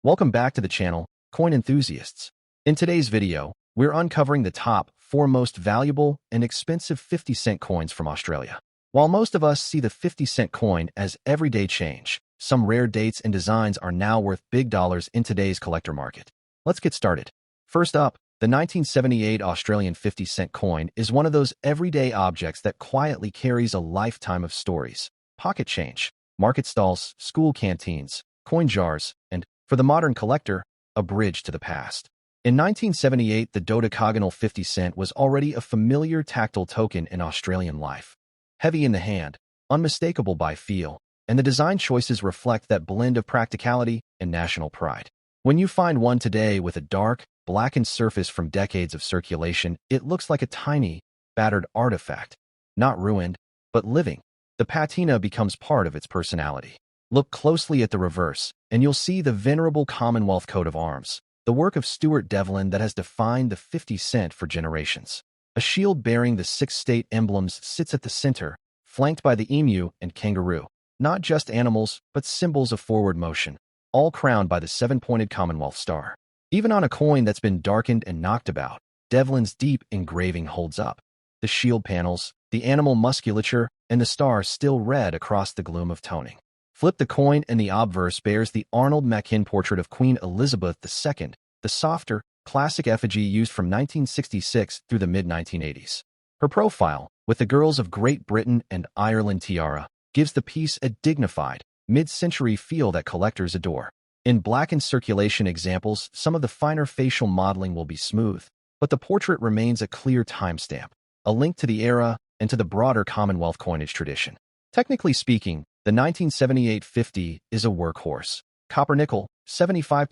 Welcome back to the channel, coin enthusiasts. In today's video, we're uncovering the top 4 most valuable and expensive 50-cent coins from Australia. While most of us see the 50-cent coin as everyday change, some rare dates and designs are now worth big dollars in today's collector market. Let's get started. First up, the 1978 Australian 50-cent coin is one of those everyday objects that quietly carries a lifetime of stories. Pocket change, market stalls, school canteens, coin jars, and, for the modern collector, a bridge to the past. In 1978, the dodecagonal 50 cent was already a familiar tactile token in Australian life. Heavy in the hand, unmistakable by feel, and the design choices reflect that blend of practicality and national pride. When you find one today with a dark, blackened surface from decades of circulation, it looks like a tiny, battered artifact. Not ruined, but living. The patina becomes part of its personality. Look closely at the reverse, and you'll see the venerable Commonwealth coat of arms, the work of Stuart Devlin that has defined the 50 cent for generations. A shield bearing the 6 state emblems sits at the center, flanked by the emu and kangaroo. Not just animals, but symbols of forward motion, all crowned by the 7-pointed Commonwealth star. Even on a coin that's been darkened and knocked about, Devlin's deep engraving holds up. The shield panels, the animal musculature, and the star still red across the gloom of toning. Flip the coin and the obverse bears the Arnold Machin portrait of Queen Elizabeth II, the softer, classic effigy used from 1966 through the mid-1980s. Her profile, with the girls of Great Britain and Ireland tiara, gives the piece a dignified, mid-century feel that collectors adore. In blackened circulation examples, some of the finer facial modeling will be smooth, but the portrait remains a clear timestamp, a link to the era and to the broader Commonwealth coinage tradition. Technically speaking, the 1978 50 is a workhorse. Copper-nickel, 75%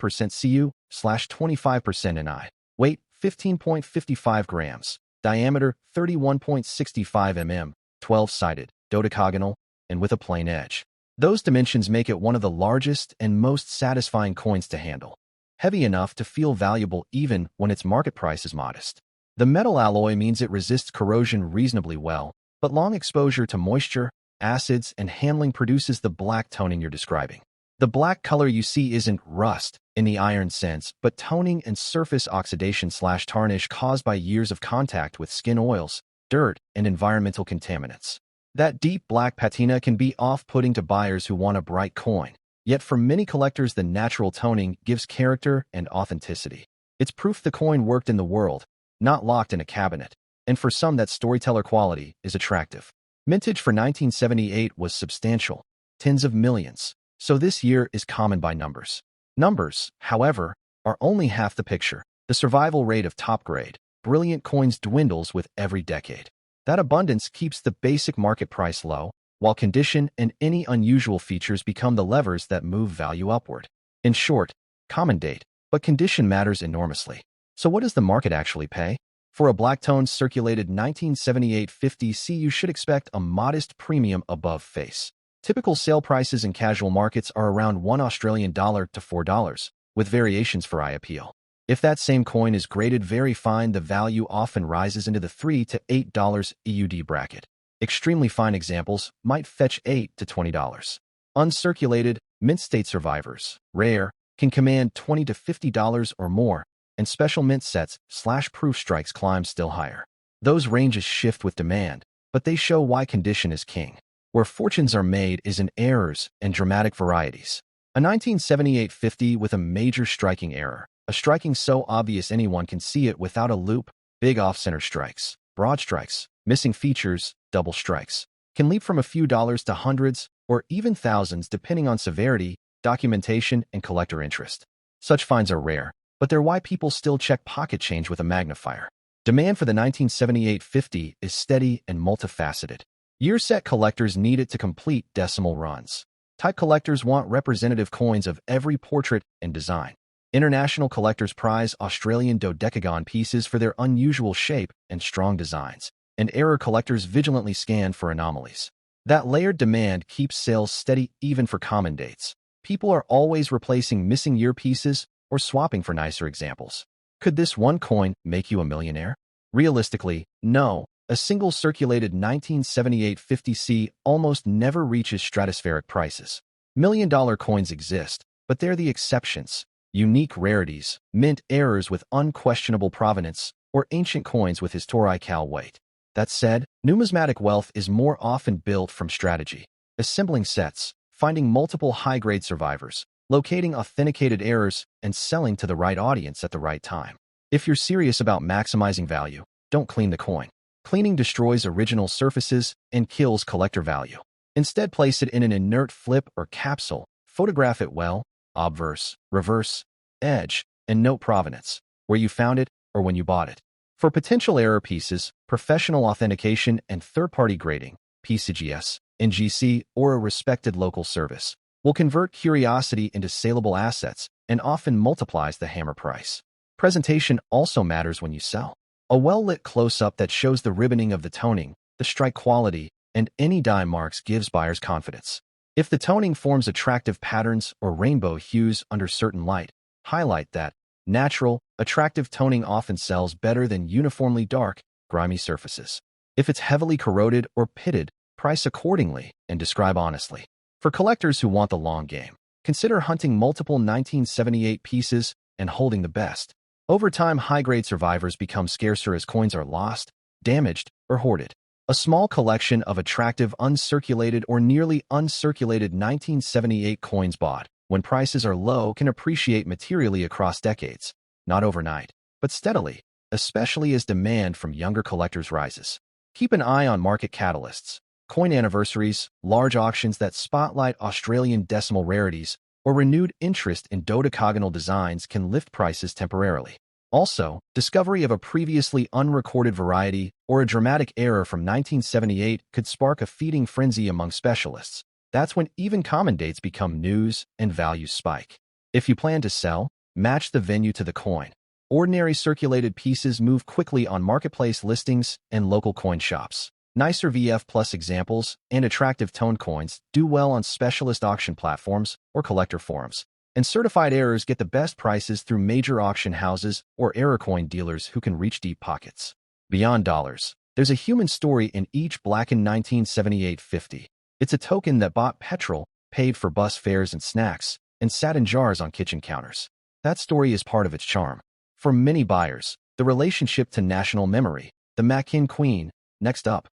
Cu/25% Ni. Weight, 15.55 grams. Diameter, 31.65 mm. 12-sided, dodecagonal, and with a plain edge. Those dimensions make it one of the largest and most satisfying coins to handle. Heavy enough to feel valuable even when its market price is modest. The metal alloy means it resists corrosion reasonably well, but long exposure to moisture, acids, and handling produces the black toning you're describing. The black color you see isn't rust in the iron sense, but toning and surface oxidation/tarnish caused by years of contact with skin oils, dirt, and environmental contaminants. That deep black patina can be off-putting to buyers who want a bright coin, yet for many collectors the natural toning gives character and authenticity. It's proof the coin worked in the world, not locked in a cabinet, and for some that storyteller quality is attractive. Mintage for 1978 was substantial, tens of millions, so this year is common by numbers. Numbers, however, are only half the picture. The survival rate of top-grade, brilliant coins dwindles with every decade. That abundance keeps the basic market price low, while condition and any unusual features become the levers that move value upward. In short, common date, but condition matters enormously. So what does the market actually pay? For a black-toned circulated 1978 50C, you should expect a modest premium above face. Typical sale prices in casual markets are around $1 Australian dollar to $4, with variations for eye appeal. If that same coin is graded very fine, the value often rises into the $3 to $8 EUD bracket. Extremely fine examples might fetch $8 to $20. Uncirculated, mint state survivors, rare, can command $20 to $50 or more, and special mint sets/proof strikes climb still higher. Those ranges shift with demand, but they show why condition is king. Where fortunes are made is in errors and dramatic varieties. A 1978 50 with a major striking error, a striking so obvious anyone can see it without a loop, big off-center strikes, broad strikes, missing features, double strikes, can leap from a few dollars to hundreds or even thousands depending on severity, documentation, and collector interest. Such finds are rare, but they're why people still check pocket change with a magnifier. Demand for the 1978 50 is steady and multifaceted. Year-set collectors need it to complete decimal runs. Type collectors want representative coins of every portrait and design. International collectors prize Australian dodecagon pieces for their unusual shape and strong designs, and error collectors vigilantly scan for anomalies. That layered demand keeps sales steady even for common dates. People are always replacing missing year pieces or swapping for nicer examples. Could this one coin make you a millionaire? Realistically, no. A single circulated 1978 50C almost never reaches stratospheric prices. $1 million coins exist, but they're the exceptions. unique rarities, mint errors with unquestionable provenance, or ancient coins with historical weight. That said, numismatic wealth is more often built from strategy, assembling sets, finding multiple high-grade survivors, locating authenticated errors, and selling to the right audience at the right time. If you're serious about maximizing value, don't clean the coin. Cleaning destroys original surfaces and kills collector value. Instead, place it in an inert flip or capsule, photograph it well, obverse, reverse, edge, and note provenance, where you found it or when you bought it. For potential error pieces, professional authentication and third-party grading, PCGS, NGC, or a respected local service, will convert curiosity into saleable assets and often multiplies the hammer price. Presentation also matters when you sell. A well-lit close-up that shows the ribboning of the toning, the strike quality, and any die marks gives buyers confidence. If the toning forms attractive patterns or rainbow hues under certain light, highlight that. Natural, attractive toning often sells better than uniformly dark, grimy surfaces. If it's heavily corroded or pitted, price accordingly and describe honestly. For collectors who want the long game, consider hunting multiple 1978 pieces and holding the best. Over time, high-grade survivors become scarcer as coins are lost, damaged, or hoarded. A small collection of attractive uncirculated or nearly uncirculated 1978 coins bought when prices are low can appreciate materially across decades, not overnight, but steadily, especially as demand from younger collectors rises. Keep an eye on market catalysts, coin anniversaries, large auctions that spotlight Australian decimal rarities, or renewed interest in dodecagonal designs can lift prices temporarily. Also, discovery of a previously unrecorded variety or a dramatic error from 1978 could spark a feeding frenzy among specialists. That's when even common dates become news and values spike. If you plan to sell, match the venue to the coin. Ordinary circulated pieces move quickly on marketplace listings and local coin shops. Nicer VF Plus examples and attractive tone coins do well on specialist auction platforms or collector forums. And certified errors get the best prices through major auction houses or error coin dealers who can reach deep pockets. Beyond dollars, there's a human story in each blackened 1978 50. It's a token that bought petrol, paid for bus fares and snacks, and sat in jars on kitchen counters. That story is part of its charm. For many buyers, the relationship to national memory, the Mackin Queen. Next up,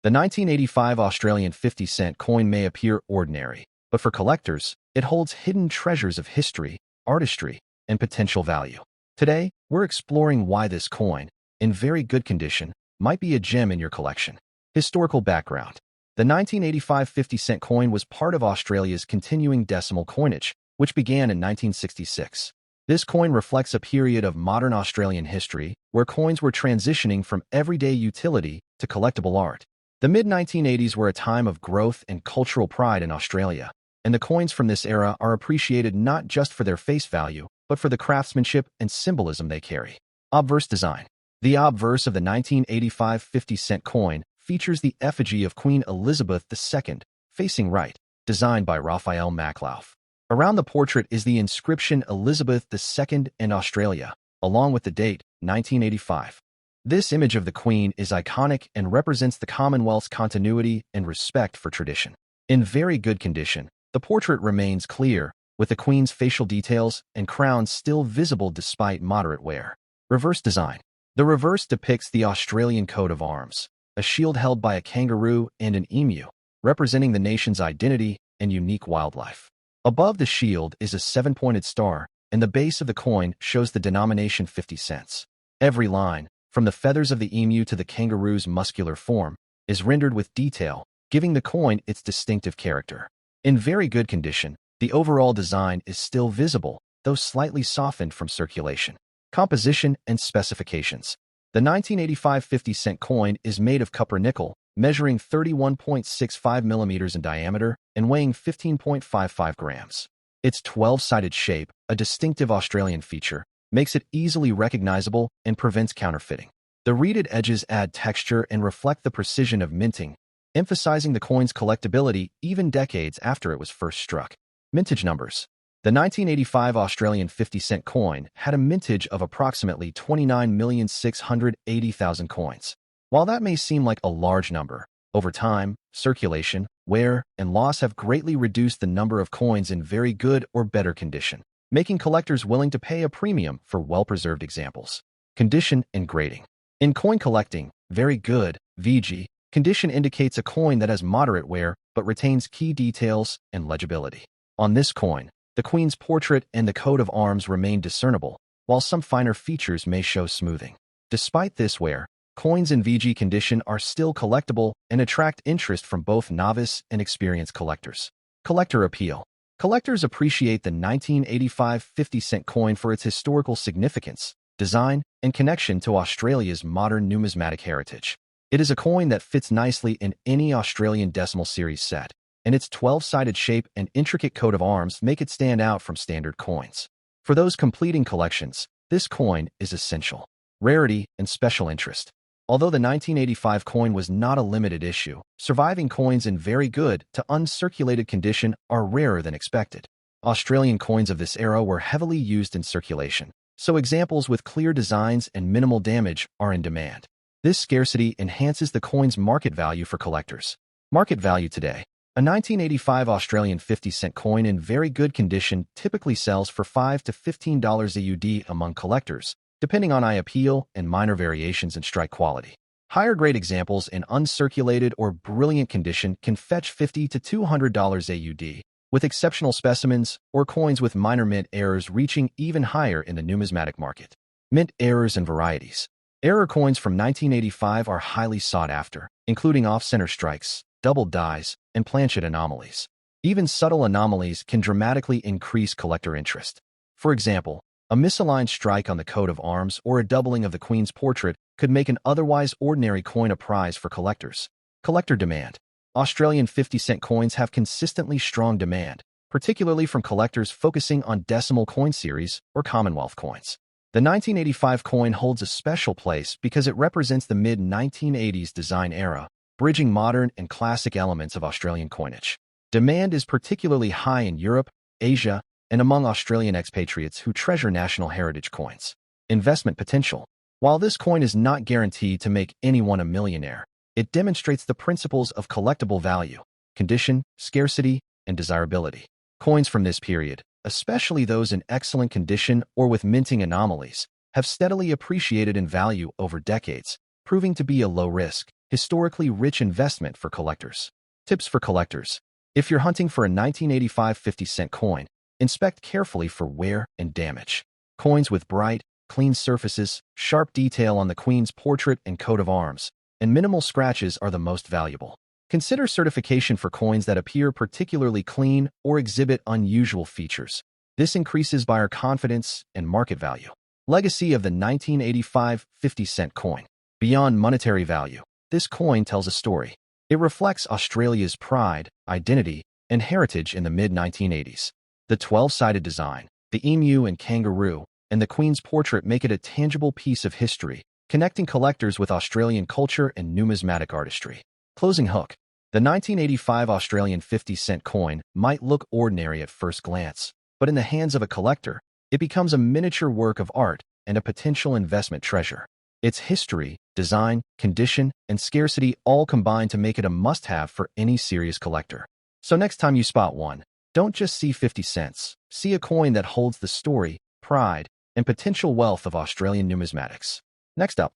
the 1985 Australian 50-cent coin may appear ordinary, but for collectors, it holds hidden treasures of history, artistry, and potential value. Today, we're exploring why this coin, in very good condition, might be a gem in your collection. Historical background. The 1985 50-cent coin was part of Australia's continuing decimal coinage, which began in 1966. This coin reflects a period of modern Australian history where coins were transitioning from everyday utility to collectible art. The mid-1980s were a time of growth and cultural pride in Australia, and the coins from this era are appreciated not just for their face value, but for the craftsmanship and symbolism they carry. Obverse design. The obverse of the 1985 50-cent coin features the effigy of Queen Elizabeth II, facing right, designed by Raphael Maclauf. Around the portrait is the inscription Elizabeth II and Australia, along with the date, 1985. This image of the Queen is iconic and represents the Commonwealth's continuity and respect for tradition. In very good condition, the portrait remains clear, with the Queen's facial details and crown still visible despite moderate wear. Reverse design. The reverse depicts the Australian coat of arms, a shield held by a kangaroo and an emu, representing the nation's identity and unique wildlife. Above the shield is a 7-pointed star, and the base of the coin shows the denomination 50 cents. Every line, from the feathers of the emu to the kangaroo's muscular form, is rendered with detail, giving the coin its distinctive character. In very good condition, the overall design is still visible, though slightly softened from circulation. Composition and specifications. The 1985 50-cent coin is made of copper nickel, measuring 31.65 millimeters in diameter and weighing 15.55 grams. Its 12-sided shape, a distinctive Australian feature, makes it easily recognizable and prevents counterfeiting. The reeded edges add texture and reflect the precision of minting, emphasizing the coin's collectability even decades after it was first struck. Mintage numbers. The 1985 Australian 50-cent coin had a mintage of approximately 29,680,000 coins. While that may seem like a large number, over time, circulation, wear, and loss have greatly reduced the number of coins in very good or better condition. making collectors willing to pay a premium for well-preserved examples. Condition and grading. In coin collecting, very good (VG) condition indicates a coin that has moderate wear but retains key details and legibility. On this coin, the Queen's portrait and the coat of arms remain discernible, while some finer features may show smoothing. Despite this wear, coins in VG condition are still collectible and attract interest from both novice and experienced collectors. Collector appeal. Collectors appreciate the 1985 50-cent coin for its historical significance, design, and connection to Australia's modern numismatic heritage. It is a coin that fits nicely in any Australian decimal series set, and its 12-sided shape and intricate coat of arms make it stand out from standard coins. For those completing collections, this coin is essential. Rarity and special interest. Although the 1985 coin was not a limited issue, surviving coins in very good to uncirculated condition are rarer than expected. Australian coins of this era were heavily used in circulation, so examples with clear designs and minimal damage are in demand. This scarcity enhances the coin's market value for collectors. Market value today. A 1985 Australian 50-cent coin in very good condition typically sells for $5 to $15 AUD among collectors, depending on eye appeal and minor variations in strike quality. Higher-grade examples in uncirculated or brilliant condition can fetch $50 to $200 AUD, with exceptional specimens or coins with minor mint errors reaching even higher in the numismatic market. Mint errors and varieties. Error coins from 1985 are highly sought after, including off-center strikes, doubled dies, and planchet anomalies. Even subtle anomalies can dramatically increase collector interest. For example, a misaligned strike on the coat of arms or a doubling of the Queen's portrait could make an otherwise ordinary coin a prize for collectors. Collector demand. Australian 50-cent coins have consistently strong demand, particularly from collectors focusing on decimal coin series or Commonwealth coins. The 1985 coin holds a special place because it represents the mid-1980s design era, bridging modern and classic elements of Australian coinage. Demand is particularly high in Europe, Asia, and among Australian expatriates who treasure national heritage coins. Investment potential. While this coin is not guaranteed to make anyone a millionaire, it demonstrates the principles of collectible value, condition, scarcity, and desirability. Coins from this period, especially those in excellent condition or with minting anomalies, have steadily appreciated in value over decades, proving to be a low-risk, historically rich investment for collectors. Tips for collectors. If you're hunting for a 1985 50-cent coin, inspect carefully for wear and damage. Coins with bright, clean surfaces, sharp detail on the Queen's portrait and coat of arms, and minimal scratches are the most valuable. Consider certification for coins that appear particularly clean or exhibit unusual features. This increases buyer confidence and market value. Legacy of the 1985 50-cent coin. Beyond monetary value, this coin tells a story. It reflects Australia's pride, identity, and heritage in the mid-1980s. The 12-sided design, the emu and kangaroo, and the Queen's portrait make it a tangible piece of history, connecting collectors with Australian culture and numismatic artistry. Closing hook. The 1985 Australian 50-cent coin might look ordinary at first glance, but in the hands of a collector, it becomes a miniature work of art and a potential investment treasure. Its history, design, condition, and scarcity all combine to make it a must-have for any serious collector. So next time you spot one, don't just see 50 cents. See a coin that holds the story, pride, and potential wealth of Australian numismatics. Next up,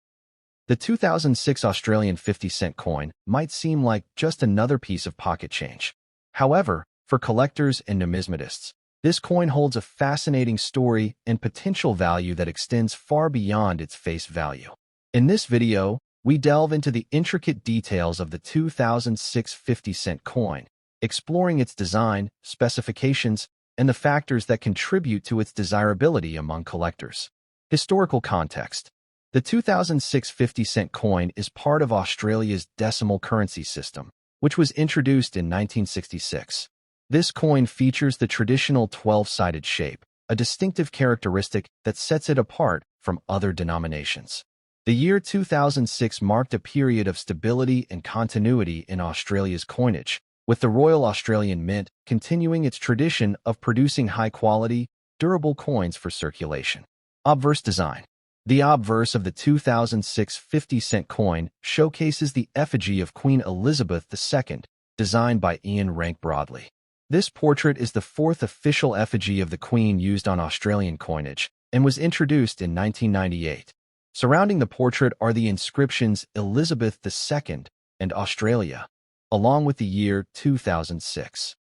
the 2006 Australian 50-cent coin might seem like just another piece of pocket change. However, for collectors and numismatists, this coin holds a fascinating story and potential value that extends far beyond its face value. In this video, we delve into the intricate details of the 2006 50-cent coin, exploring its design, specifications, and the factors that contribute to its desirability among collectors. Historical context. The 2006 50-cent coin is part of Australia's decimal currency system, which was introduced in 1966. This coin features the traditional 12-sided shape, a distinctive characteristic that sets it apart from other denominations. The year 2006 marked a period of stability and continuity in Australia's coinage, with the Royal Australian Mint continuing its tradition of producing high-quality, durable coins for circulation. Obverse design. The obverse of the 2006 50-cent coin showcases the effigy of Queen Elizabeth II, designed by Ian Rank Broadley. This portrait is the fourth official effigy of the Queen used on Australian coinage and was introduced in 1998. Surrounding the portrait are the inscriptions Elizabeth II and Australia, along with the year 2006.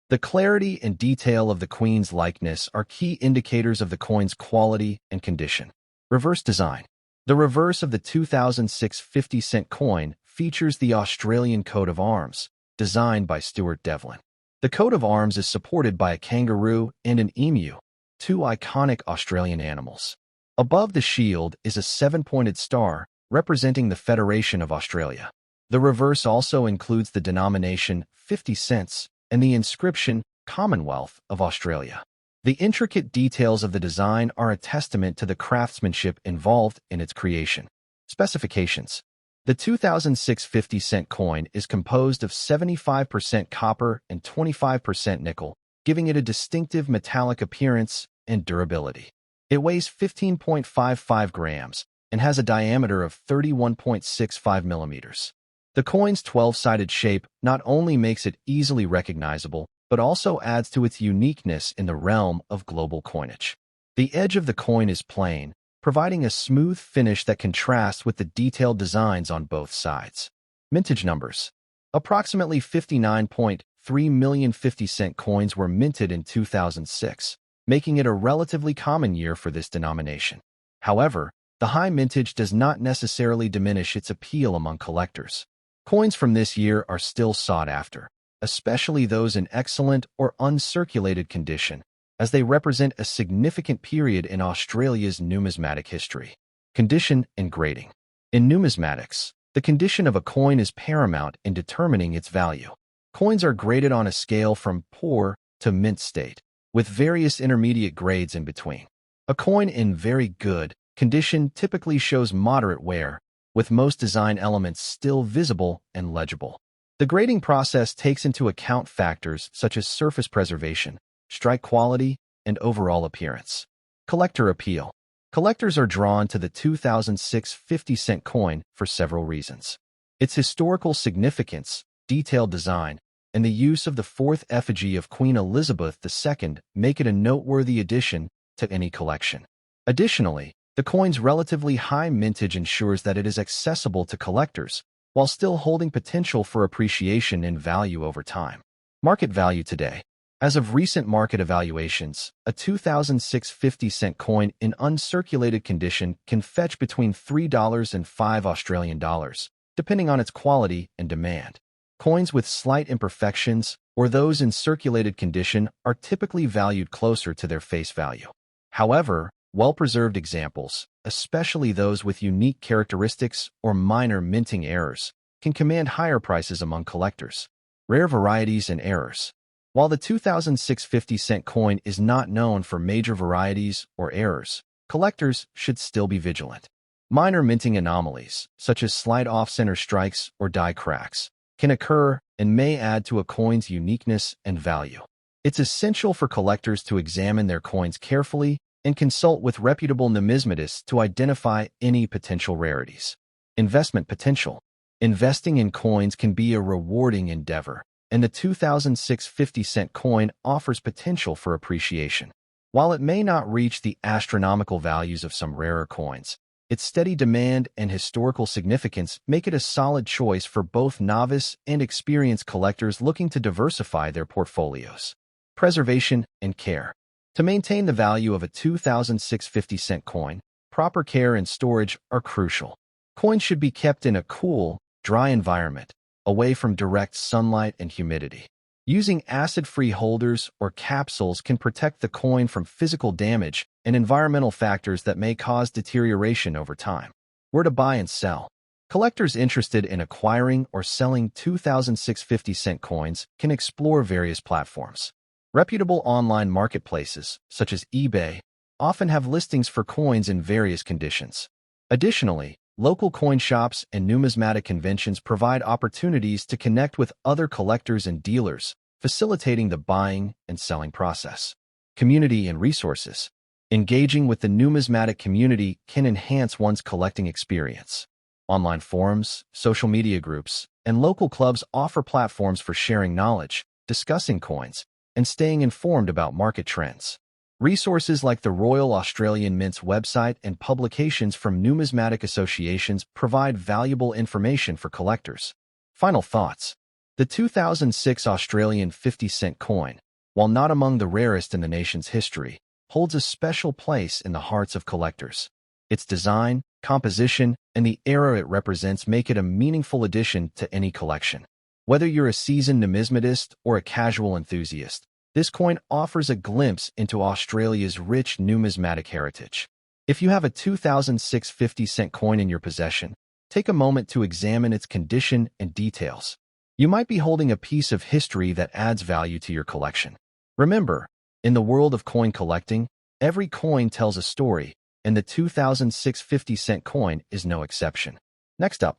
The clarity and detail of the Queen's likeness are key indicators of the coin's quality and condition. Reverse design. The reverse of the 2006 50-cent coin features the Australian coat of arms, designed by Stuart Devlin. The coat of arms is supported by a kangaroo and an emu, two iconic Australian animals. Above the shield is a seven-pointed star representing the Federation of Australia. The reverse also includes the denomination 50 cents and the inscription Commonwealth of Australia. The intricate details of the design are a testament to the craftsmanship involved in its creation. Specifications. The 2006 50-cent coin is composed of 75% copper and 25% nickel, giving it a distinctive metallic appearance and durability. It weighs 15.55 grams and has a diameter of 31.65 millimeters. The coin's 12-sided shape not only makes it easily recognizable, but also adds to its uniqueness in the realm of global coinage. The edge of the coin is plain, providing a smooth finish that contrasts with the detailed designs on both sides. Mintage numbers. Approximately 59.3 million 50-cent coins were minted in 2006, making it a relatively common year for this denomination. However, the high mintage does not necessarily diminish its appeal among collectors. Coins from this year are still sought after, especially those in excellent or uncirculated condition, as they represent a significant period in Australia's numismatic history. Condition and grading. In numismatics, the condition of a coin is paramount in determining its value. Coins are graded on a scale from poor to mint state, with various intermediate grades in between. A coin in very good condition typically shows moderate wear, with most design elements still visible and legible. The grading process takes into account factors such as surface preservation, strike quality, and overall appearance. Collector appeal. Collectors are drawn to the 2006 50-cent coin for several reasons. Its historical significance, detailed design, and the use of the fourth effigy of Queen Elizabeth II make it a noteworthy addition to any collection. Additionally, the coin's relatively high mintage ensures that it is accessible to collectors, while still holding potential for appreciation in value over time. Market value today. As of recent market evaluations, a 2006 50-cent coin in uncirculated condition can fetch between $3 and $5 Australian dollars, depending on its quality and demand. Coins with slight imperfections or those in circulated condition are typically valued closer to their face value. However, well-preserved examples, especially those with unique characteristics or minor minting errors, can command higher prices among collectors. Rare varieties and errors. While the 2006 50-cent coin is not known for major varieties or errors, collectors should still be vigilant. Minor minting anomalies, such as slight off-center strikes or die cracks, can occur and may add to a coin's uniqueness and value. It's essential for collectors to examine their coins carefully and consult with reputable numismatists to identify any potential rarities. Investment potential. Investing in coins can be a rewarding endeavor, and the 2006 50-cent coin offers potential for appreciation. While it may not reach the astronomical values of some rarer coins, its steady demand and historical significance make it a solid choice for both novice and experienced collectors looking to diversify their portfolios. Preservation and care. To maintain the value of a 2006 50-cent coin, proper care and storage are crucial. Coins should be kept in a cool, dry environment, away from direct sunlight and humidity. Using acid-free holders or capsules can protect the coin from physical damage and environmental factors that may cause deterioration over time. Where to buy and sell. Collectors interested in acquiring or selling 2006 50-cent coins can explore various platforms. Reputable online marketplaces, such as eBay, often have listings for coins in various conditions. Additionally, local coin shops and numismatic conventions provide opportunities to connect with other collectors and dealers, facilitating the buying and selling process. Community and resources. Engaging with the numismatic community can enhance one's collecting experience. Online forums, social media groups, and local clubs offer platforms for sharing knowledge, discussing coins, and staying informed about market trends. Resources like the Royal Australian Mint's website and publications from numismatic associations provide valuable information for collectors. Final thoughts. The 2006 Australian 50-cent coin, while not among the rarest in the nation's history, holds a special place in the hearts of collectors. Its design, composition, and the era it represents make it a meaningful addition to any collection. Whether you're a seasoned numismatist or a casual enthusiast, this coin offers a glimpse into Australia's rich numismatic heritage. If you have a 2006 50-cent coin in your possession, take a moment to examine its condition and details. You might be holding a piece of history that adds value to your collection. Remember, in the world of coin collecting, every coin tells a story, and the 2006 50-cent coin is no exception. Next up,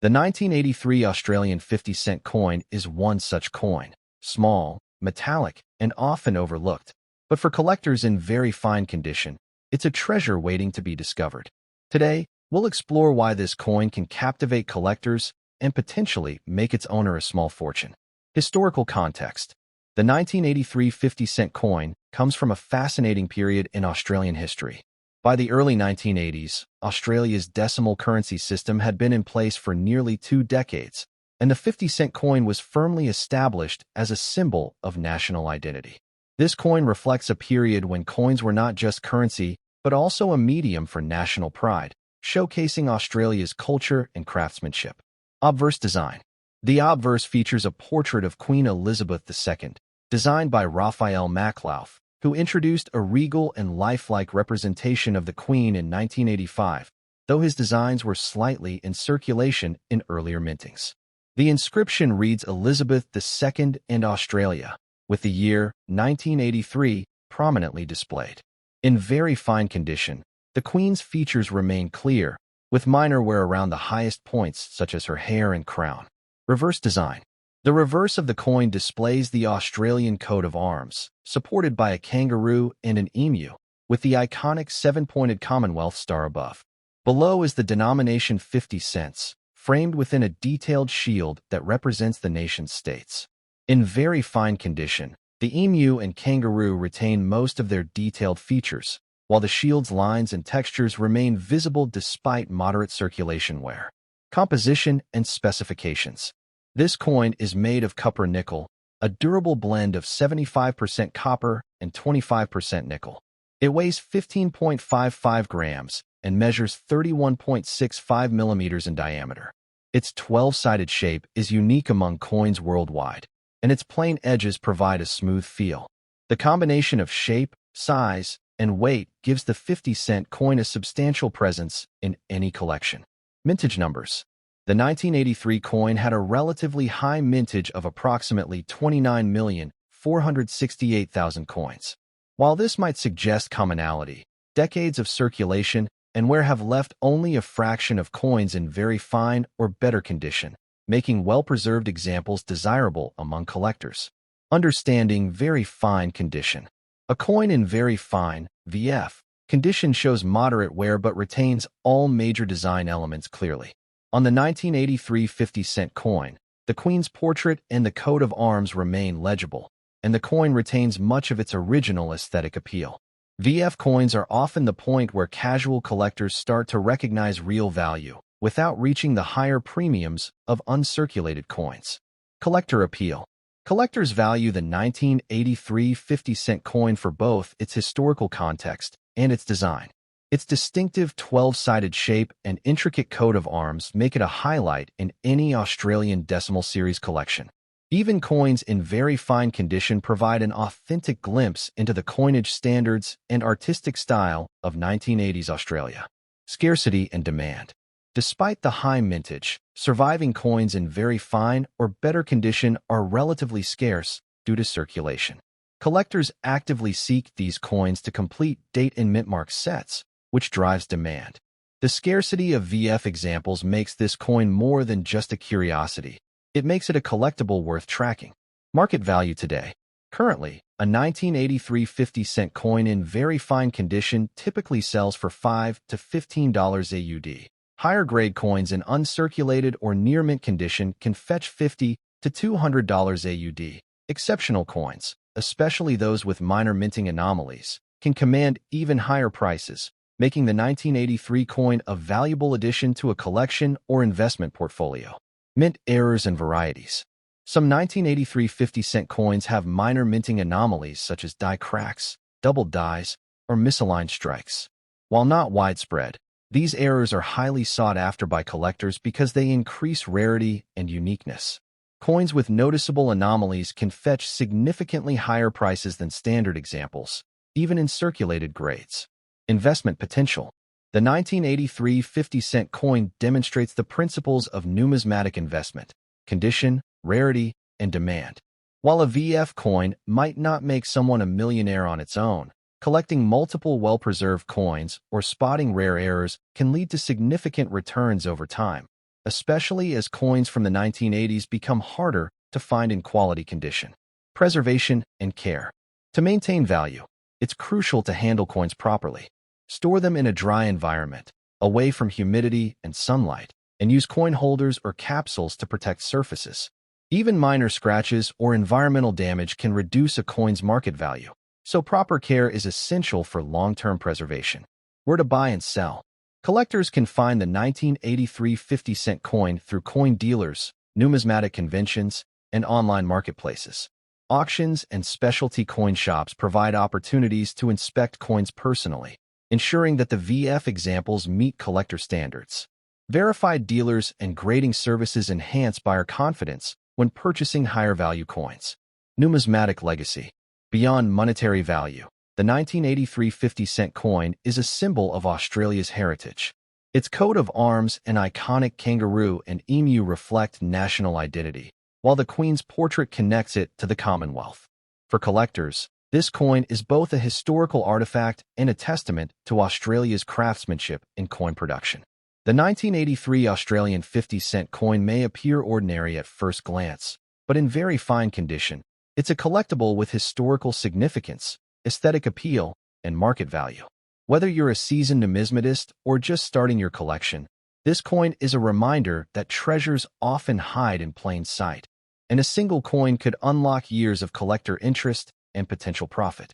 the 1983 Australian 50-cent coin is one such coin. Small, metallic, and often overlooked. But for collectors in very fine condition, it's a treasure waiting to be discovered. Today, we'll explore why this coin can captivate collectors and potentially make its owner a small fortune. Historical context. The 1983 50-cent coin comes from a fascinating period in Australian history. By the early 1980s, Australia's decimal currency system had been in place for nearly 2 decades, and the 50-cent coin was firmly established as a symbol of national identity. This coin reflects a period when coins were not just currency, but also a medium for national pride, showcasing Australia's culture and craftsmanship. Obverse design. The obverse features a portrait of Queen Elizabeth II, designed by Raphael Maklauf, who introduced a regal and lifelike representation of the Queen in 1985, though his designs were slightly in circulation in earlier mintings. The inscription reads Elizabeth II and Australia, with the year 1983 prominently displayed. In very fine condition, the Queen's features remain clear, with minor wear around the highest points such as her hair and crown. Reverse design. The reverse of the coin displays the Australian coat of arms, supported by a kangaroo and an emu, with the iconic 7-pointed Commonwealth star above. Below is the denomination 50 cents, framed within a detailed shield that represents the nation's states. In very fine condition, the emu and kangaroo retain most of their detailed features, while the shield's lines and textures remain visible despite moderate circulation wear. Composition and specifications. This coin is made of copper nickel, a durable blend of 75% copper and 25% nickel. It weighs 15.55 grams and measures 31.65 millimeters in diameter. Its 12-sided shape is unique among coins worldwide, and its plain edges provide a smooth feel. The combination of shape, size, and weight gives the 50-cent coin a substantial presence in any collection. Mintage numbers. The 1983 coin had a relatively high mintage of approximately 29,468,000 coins. While this might suggest commonality, decades of circulation and wear have left only a fraction of coins in very fine or better condition, making well-preserved examples desirable among collectors. Understanding very fine condition. A coin in very fine, VF, condition shows moderate wear but retains all major design elements clearly. On the 1983 50-cent coin, the Queen's portrait and the coat of arms remain legible, and the coin retains much of its original aesthetic appeal. VF coins are often the point where casual collectors start to recognize real value, without reaching the higher premiums of uncirculated coins. Collector appeal. Collectors value the 1983 50-cent coin for both its historical context and its design. Its distinctive 12-sided shape and intricate coat of arms make it a highlight in any Australian decimal series collection. Even coins in very fine condition provide an authentic glimpse into the coinage standards and artistic style of 1980s Australia. Scarcity and demand. Despite the high mintage, surviving coins in very fine or better condition are relatively scarce due to circulation. Collectors actively seek these coins to complete date and mint mark sets, which drives demand. The scarcity of VF examples makes this coin more than just a curiosity. It makes it a collectible worth tracking. Market value today. Currently, a 1983 50-cent coin in very fine condition typically sells for $5 to $15 AUD. Higher grade coins in uncirculated or near mint condition can fetch $50 to $200 AUD. Exceptional coins, especially those with minor minting anomalies, can command even higher prices, making the 1983 coin a valuable addition to a collection or investment portfolio. Mint errors and varieties. Some 1983 50-cent coins have minor minting anomalies such as die cracks, double dies, or misaligned strikes. While not widespread, these errors are highly sought after by collectors because they increase rarity and uniqueness. Coins with noticeable anomalies can fetch significantly higher prices than standard examples, even in circulated grades. Investment potential. The 1983 50-cent coin demonstrates the principles of numismatic investment: condition, rarity, and demand. While a VF coin might not make someone a millionaire on its own, collecting multiple well-preserved coins or spotting rare errors can lead to significant returns over time, especially as coins from the 1980s become harder to find in quality condition. Preservation and care. To maintain value, it's crucial to handle coins properly. Store them in a dry environment, away from humidity and sunlight, and use coin holders or capsules to protect surfaces. Even minor scratches or environmental damage can reduce a coin's market value, so proper care is essential for long-term preservation. Where to buy and sell. Collectors can find the 1983 50-cent coin through coin dealers, numismatic conventions, and online marketplaces. Auctions and specialty coin shops provide opportunities to inspect coins personally, ensuring that the VF examples meet collector standards. Verified dealers and grading services enhance buyer confidence when purchasing higher-value coins. Numismatic legacy. Beyond monetary value, the 1983 50-cent coin is a symbol of Australia's heritage. Its coat of arms and iconic kangaroo and emu reflect national identity, while the Queen's portrait connects it to the Commonwealth. For collectors, this coin is both a historical artifact and a testament to Australia's craftsmanship in coin production. The 1983 Australian 50-cent coin may appear ordinary at first glance, but in very fine condition, it's a collectible with historical significance, aesthetic appeal, and market value. Whether you're a seasoned numismatist or just starting your collection, this coin is a reminder that treasures often hide in plain sight, and a single coin could unlock years of collector interest and potential profit.